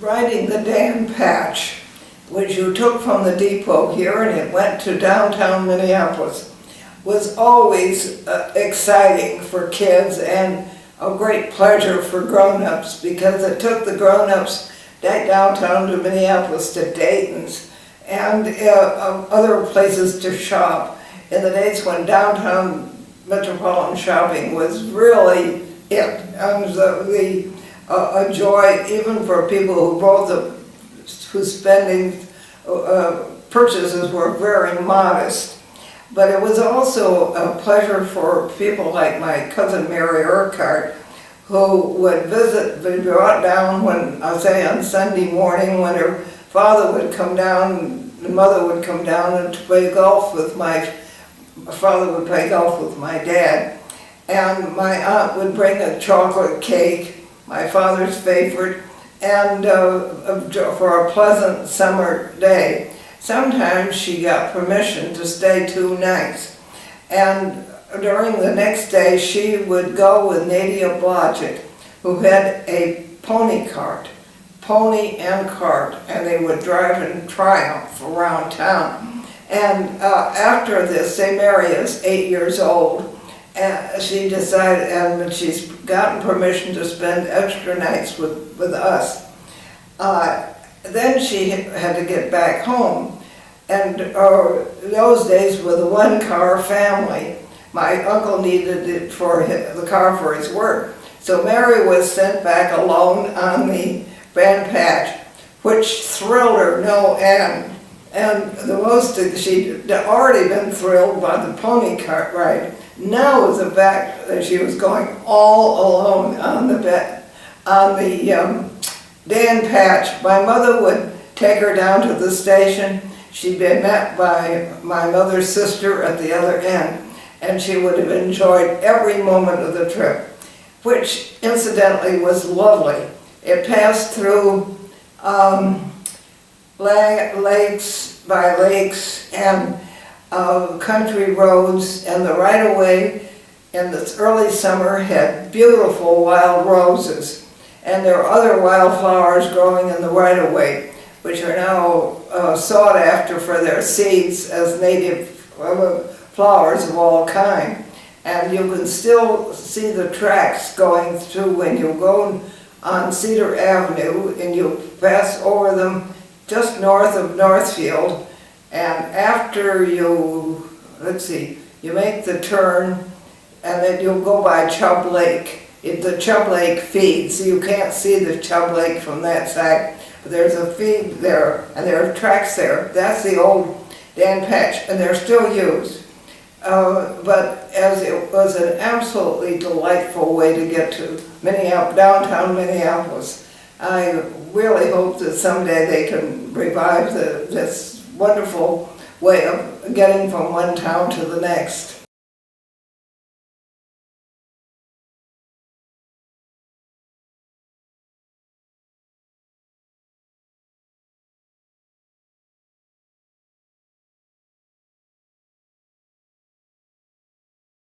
riding the Dan Patch, which you took from the depot here and it went to downtown Minneapolis, was always exciting for kids and a great pleasure for grown-ups, because it took the grown-ups downtown to Minneapolis, to Dayton's, and other places to shop in the days when downtown metropolitan shopping was really it. And a joy even for people whose spending purchases were very modest. But it was also a pleasure for people like my cousin Mary Urquhart, who would be brought down when, I'll say on Sunday morning, when her father would come down, the mother would come down and play golf with my father would play golf with my dad. And my aunt would bring a chocolate cake, my father's favorite, and for a pleasant summer day. Sometimes she got permission to stay 2 nights. And during the next day, she would go with Nadia Blodgett, who had a pony and cart, and they would drive in Triumph around town. And after this, Mary is 8 years old, and she decided, and she's gotten permission to spend extra nights with us. Then she had to get back home. And those days with a one-car family, my uncle needed it for the car for his work. So Mary was sent back alone on the Dan Patch, which thrilled her no end. And the most, she'd already been thrilled by the pony cart ride. Now was the fact that she was going all alone on the Dan Patch. My mother would take her down to the station. She'd been met by my mother's sister at the other end, and she would have enjoyed every moment of the trip, which incidentally was lovely. It passed through lakes and country roads, and the right-of-way in the early summer had beautiful wild roses, and there are other wildflowers growing in the right-of-way, which are now sought after for their seeds as native flowers of all kind. And you can still see the tracks going through when you go on Cedar Avenue and you pass over them just north of Northfield. And after you, you make the turn, and then you'll go by Chubb Lake. The Chubb Lake feeds, so you can't see the Chubb Lake from that side. But there's a feed there, and there are tracks there. That's the old Dan Patch, and they're still used. But as it was an absolutely delightful way to get to downtown Minneapolis, I really hope that someday they can revive this wonderful way of getting from one town to the next.